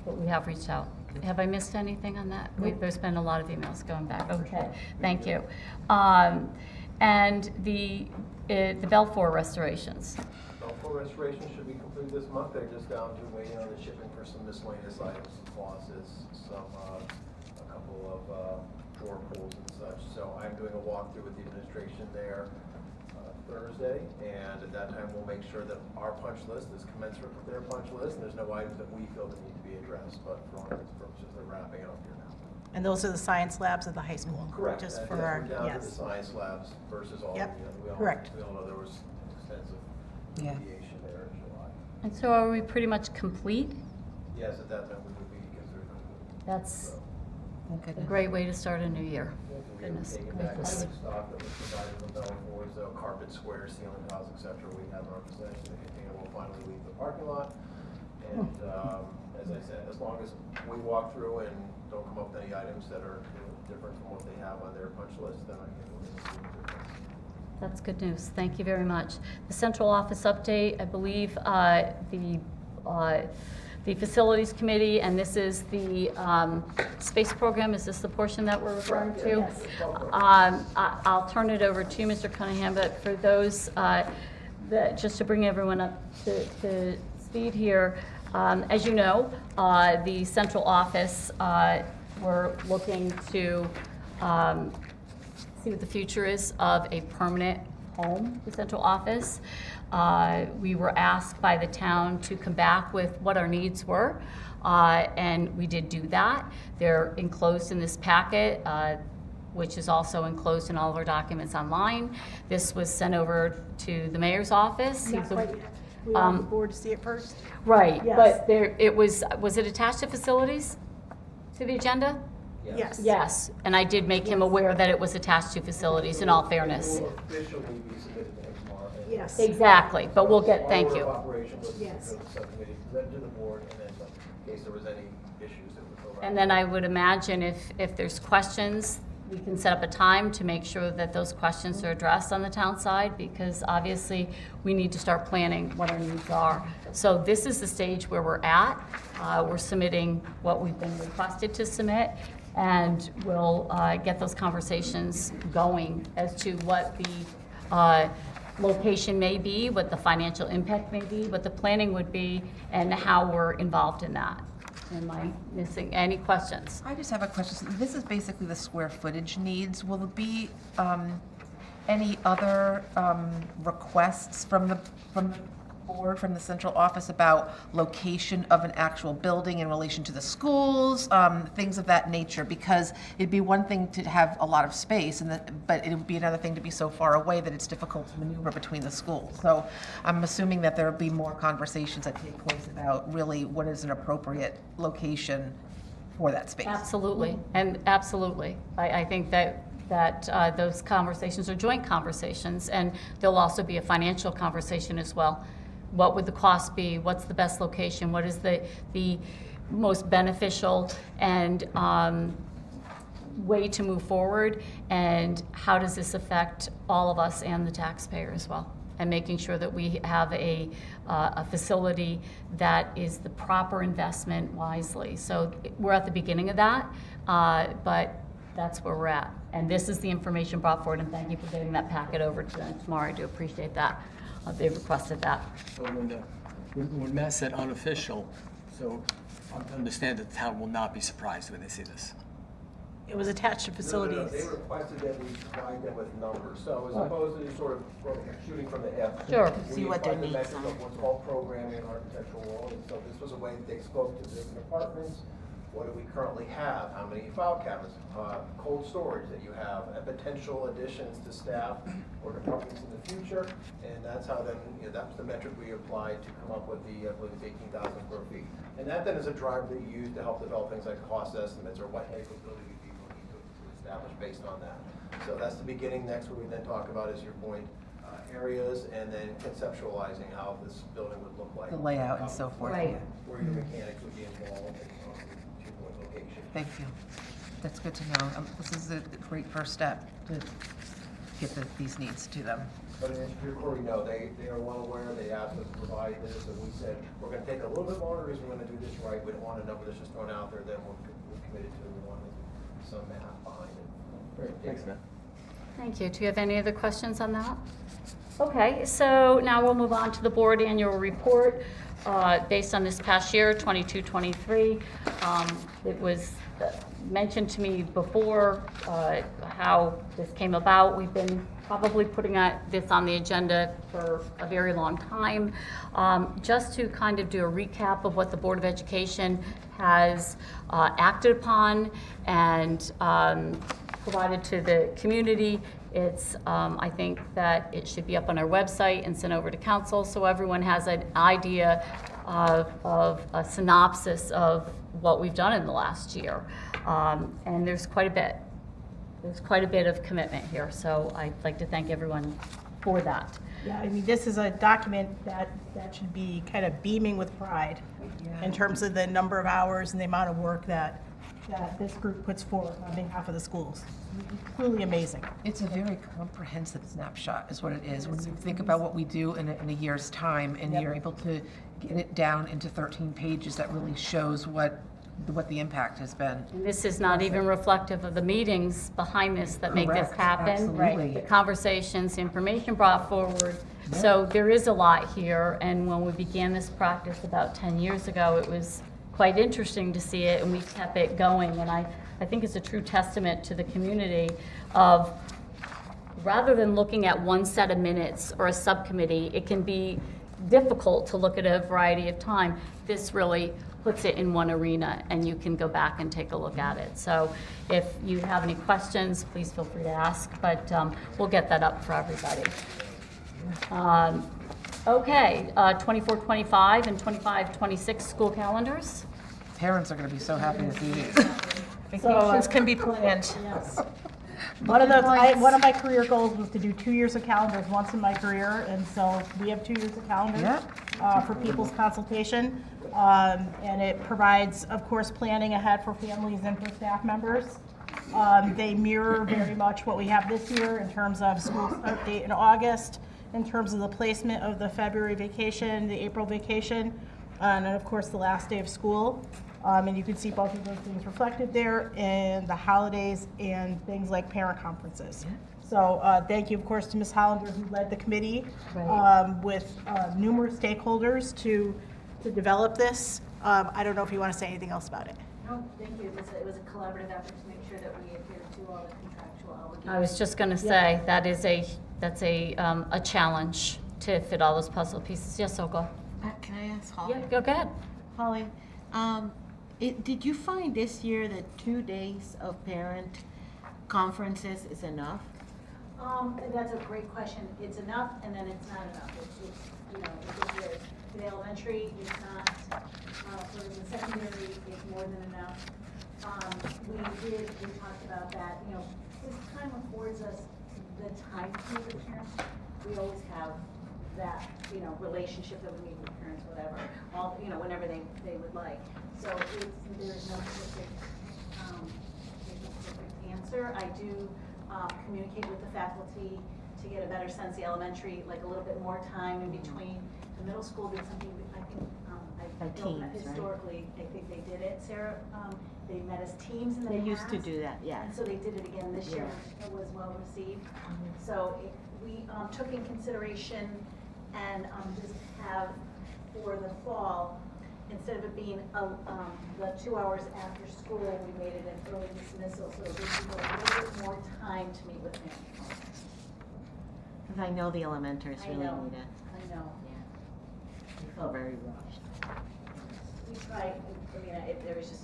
but we have reached out. Have I missed anything on that? There's been a lot of emails going back. Okay, thank you. And the Belfour restorations. Belfour restoration should be completed this month. They're just down to waiting on the shipping for some miscellaneous items, some faucets, a couple of for pools and such. So I'm doing a walkthrough with the administration there Thursday, and at that time we'll make sure that our punch list is commensurate with their punch list, and there's no items that we feel that need to be addressed, but for all intents and purposes, they're wrapping it up here now. And those are the science labs at the high school? Correct. Just And for yes, our, we're down to the yes. science labs versus all, Yep, we all, correct. we all know there was extensive Yeah. deviation there in July. And so are we pretty much complete? Yes, at that time we would be, because there's no. That's Thank a goodness. great way to start a new year. We have Goodness taken back gracious. some stock that was provided with Bell Boys, carpet squares, ceiling tiles, et cetera. We have in our possession. The container will finally leave the parking lot. And, as I said, as long as we walk through and don't come up with any items that are different from what they have on their punch list, then I think we're going to see a difference. That's good news. Thank you very much. The central office update, I believe the facilities committee, and this is the space program. Is this the portion that we're referring to? Yes. I'll turn it over to Mr. Cunningham, but for those, just to bring everyone up to speed here, as you know, the central office, we're looking to see what the future is of a permanent home, the central office. We were asked by the town to come back with what our needs were, and we did do that. They're enclosed in this packet, which is also enclosed in all of our documents online. This was sent over to the mayor's office. Not quite yet. We want the board to see it first. Right, Yes. but it was it attached to facilities, to the agenda? Yes. Yes, and I did make him aware that it was attached to facilities, in all fairness. It will officially be submitted to him tomorrow. Yes. Exactly, but we'll get, thank Order you. of operation was to Yes. go to the subcommittee, presented to the board, and then in case there was any issues that would go around. And then I would imagine if there's questions, we can set up a time to make sure that those questions are addressed on the town side, because obviously we need to start planning what our needs are. So this is the stage where we're at. We're submitting what we've been requested to submit, and we'll get those conversations going as to what the location may be, what the financial impact may be, what the planning would be, and how we're involved in that. Am I missing any questions? I just have a question. This is basically the square footage needs. Will there be any other requests from the board, from the central office about location of an actual building in relation to the schools, things of that nature? Because it'd be one thing to have a lot of space, but it would be another thing to be so far away that it's difficult to maneuver between the schools. So I'm assuming that there will be more conversations that take place about really what is an appropriate location for that space. Absolutely, and absolutely. I think that those conversations are joint conversations, and there'll also be a financial conversation as well. What would the cost be? What's the best location? What is the most beneficial and way to move forward? And how does this affect all of us and the taxpayer as well? And making sure that we have a facility that is the proper investment wisely. So we're at the beginning of that, but that's where we're at. And this is the information brought forward, and thank you for getting that packet over to them tomorrow. I do appreciate that. They requested that. So when Matt said unofficial, so I understand that the town will not be surprised when they see this. It was attached to No, facilities. they requested that we provide them with numbers, so as opposed to sort of shooting from the hip. Sure. See We what their applied the needs metric of what's called programming and architectural world, and so this was a way that they spoke to different departments. What do we currently have? How many file cabinets? Cold storage that you have, and potential additions to staff or departments in the future, and that's how then, that was the metric we applied to come up with the, I believe it's 18,000 square feet. And that then is a driver that you use to help develop things like cost estimates or what type of building you'd be looking to establish based on that. So that's the beginning. Next, what we then talk about is your point, areas, and then conceptualizing how this building would look like. The layout and so forth. Right. Yeah. Where your mechanics would be involved and to your point location. Thank you. That's good to know. This is a great first step to get these needs to them. But as your query, no, they are well aware. They asked us to provide this, and we said, we're gonna take a little bit longer because we're gonna do this right. We don't want a number that's just thrown out there, then we're committed to, we want some math behind it. Great, thanks, Matt. Thank you. Do you have any other questions on that? Okay, so now we'll move on to the board annual report. Based on this past year, 22-23, it was mentioned to me before how this came about. We've been probably putting this on the agenda for a very long time. Just to kind of do a recap of what the Board of Education has acted upon and provided to the community. It's, I think that it should be up on our website and sent over to council so everyone has an idea of a synopsis of what we've done in the last year. And there's quite a bit. There's quite a bit of commitment here, so I'd like to thank everyone for that. Yeah, I mean, this is a document that should be kind of beaming with pride in terms of the number of hours and the amount of work that this group puts forward on behalf of the schools. It's truly amazing. It's a very comprehensive snapshot is what it is. When you think about what we do in a year's time and you're able to get it down into 13 pages, that really shows what the impact has been. And this is not even reflective of the meetings behind this that make this Correct, happen. absolutely. The conversations, the information brought forward. So there is a lot here, and when we began this practice about 10 years ago, it was quite interesting to see it, and we kept it going. And I think it's a true testament to the community of, rather than looking at one set of minutes or a subcommittee, it can be difficult to look at a variety of time. This really puts it in one arena, and you can go back and take a look at it. So if you have any questions, please feel free to ask, but we'll get that up for everybody. Okay, 24-25 and 25-26 school calendars. Parents are going to be so happy to see these. Vacations can be planned. Yes. One of my career goals was to do 2 years of calendars once in my career, and so we have 2 years of calendars for people's consultation. And it provides, of course, planning ahead for families and for staff members. They mirror very much what we have this year in terms of school start date in August, in terms of the placement of the February vacation, the April vacation, and of course the last day of school. And you can see both of those things reflected there, and the holidays and things like parent conferences. So thank you, of course, to Ms. Hollander, who led the committee with numerous stakeholders to develop this. I don't know if you want to say anything else about it. No, thank you. It was a collaborative effort to make sure that we adhere to all the contractual obligations. I was just going to say, that's a challenge to fit all those puzzle pieces. Yes, Olga? Can I ask Holly? Yeah, go ahead. Holly, did you find this year that 2 days of parent conferences is enough? That's a great question. It's enough, and then it's not enough. It's for the elementary, it's not. For the secondary, it's more than enough. We talked about that. This time affords us the time to meet with parents. We always have that, relationship that we meet with parents, whatever, whenever they would like. So there's no perfect answer. I do communicate with the faculty to get a better sense. The elementary, like a little bit more time in between. The middle school did something, I think, historically, I think they did it, Sarah. They met as teams in the past. They used to do that, yeah. And so they did it again this year. It was well received. So we took in consideration and just have for the fall, instead of it being the 2 hours after school, we made it an early dismissal, so it gives people a little bit more time to meet with families. Because I know the elementaries really need it. I know. Yeah. We felt very rushed. We tried, there was just,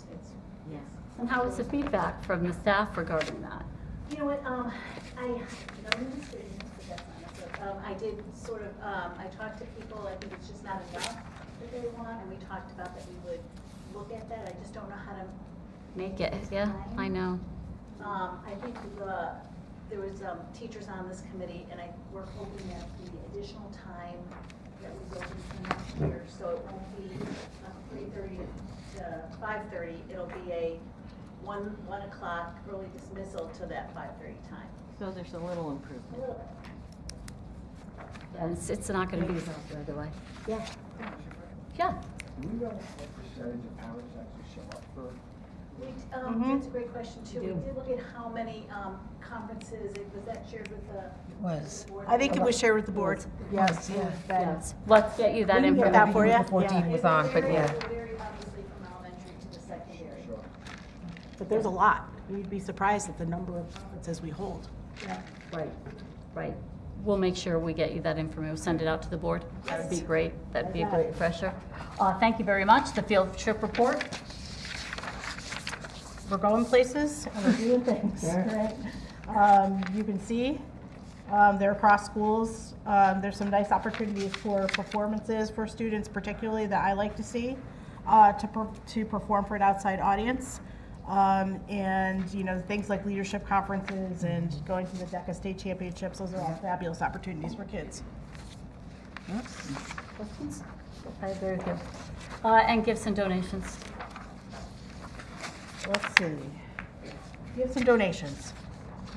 Yes. And how was the feedback from the staff regarding that? You know what, I don't know the students, but that's not necessarily. I did sort of, I talked to people, I think it's just not enough that they want, and we talked about that we would look at that. I just don't know how to Make it, yeah, I know. I think there was teachers on this committee, and we're hoping that the additional time that we build into next year, so it won't be 3:30 to 5:30, it'll be a 1 o'clock early dismissal to that 5:30 time. So there's a little improvement. A little bit. And it's not going to be easy, by the way. Yeah. Yeah. Do we know what percentage of parents actually show up for? That's a great question too. We did look at how many conferences, was that shared with the Was. board? I think it was shared with the board. Yes. Yes. Let's get you that We can get information. that for you. Before Dean was on, but yeah. It varied obviously from elementary to the secondary. but there's a lot. You'd be surprised at the number of conferences we hold. Right, right. We'll make sure we get you that information, send it out to the board. That would be great, that'd be a great refresher. Thank you very much. The field trip report. We're going places and we're doing things, right? You can see they're across schools. There's some nice opportunities for performances for students, particularly that I like to see, to perform for an outside audience. And, you know, things like leadership conferences and going to the DECA state championships, those are all fabulous opportunities for kids. Questions? I agree with you. And gifts and donations. Let's see. Gifts and donations.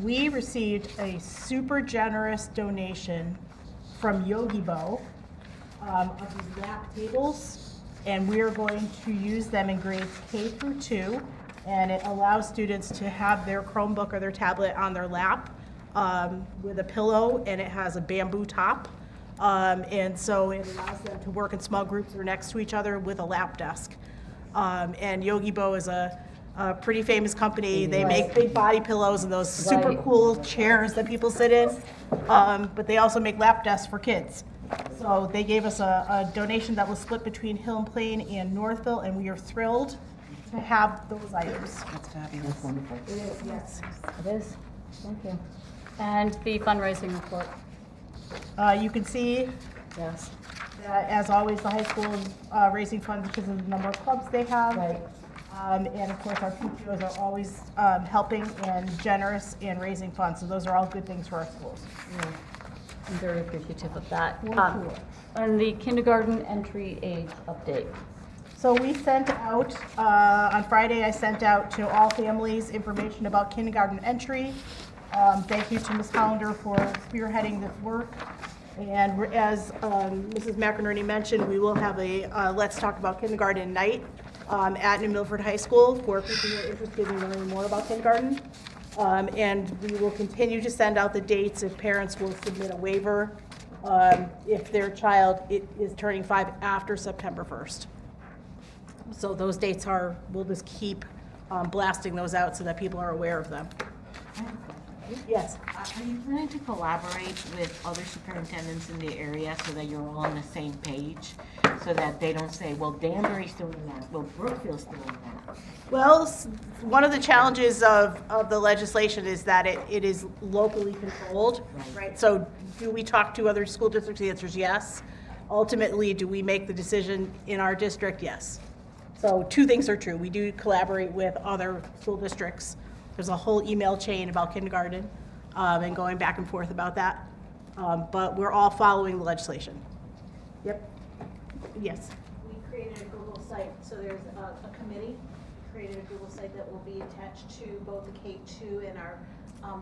We received a super generous donation from Yogi Bo of these lap tables, and we are going to use them in grades K through 2, and it allows students to have their Chromebook or their tablet on their lap with a pillow, and it has a bamboo top. And so it allows them to work in small groups or next to each other with a lap desk. And Yogi Bo is a pretty famous company. They make big body pillows and those super cool chairs that people sit in. But they also make lap desks for kids. So they gave us a donation that was split between Hill and Plain and Northville, and we are thrilled to have those items. That's fabulous. That's wonderful. It is, yes. It is. Thank you. And the fundraising report. You can see, Yes. as always, the high school is raising funds because of the number of clubs they have. Right. And of course, our PTOs are always helping and generous in raising funds. So those are all good things for our schools. I'm very appreciative of that. For sure. And the kindergarten entry age update. So we sent out, on Friday, I sent out to all families information about kindergarten entry. Thank you to Ms. Hollander for spearheading this work. And as Mrs. McInerney mentioned, we will have a Let's Talk About Kindergarten night at New Milford High School for people who are interested in learning more about kindergarten. And we will continue to send out the dates if parents will submit a waiver if their child is turning 5 after September 1st. So those dates are, we'll just keep blasting those out so that people are aware of them. Yes. Are you planning to collaborate with other superintendents in the area so that you're all on the same page? So that they don't say, well, Danbury's doing that, well, Brookfield's doing that? Well, one of the challenges of the legislation is that it is locally controlled, right? So do we talk to other school districts? The answer is yes. Ultimately, do we make the decision in our district? Yes. So two things are true. We do collaborate with other school districts. There's a whole email chain about kindergarten and going back and forth about that. But we're all following the legislation. Yep. Yes. We created a Google site, so there's a committee. We created a Google site that will be attached to both the K2 and our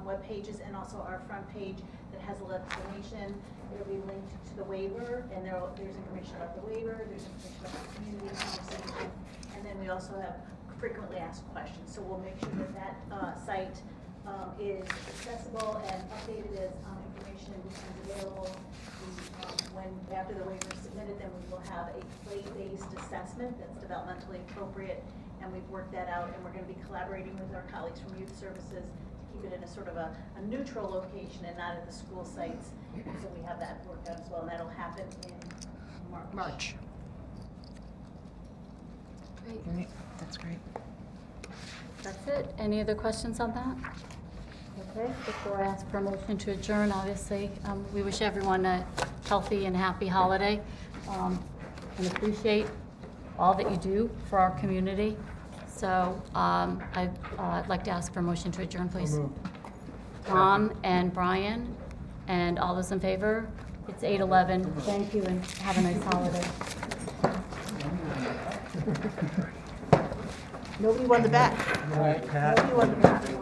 web pages, and also our front page that has a little explanation. It'll be linked to the waiver, and there's information about the waiver, there's information about the community conversation, and then we also have frequently asked questions. So we'll make sure that site is accessible and updated as information becomes available. After the waiver is submitted, then we will have a play-based assessment that's developmentally appropriate, and we've worked that out, and we're going to be collaborating with our colleagues from youth services to keep it in a sort of a neutral location and not at the school sites. So we have that worked out as well, and that'll happen in March. Great. That's great. That's it. Any other questions on that? Okay, before I ask for a motion to adjourn, obviously, we wish everyone a healthy and happy holiday, and appreciate all that you do for our community. So I'd like to ask for a motion to adjourn, please. Tom and Brian, and all those in favor? It's 8:11. Thank you, and have a nice holiday. Nobody won the bet. Nobody won the bet.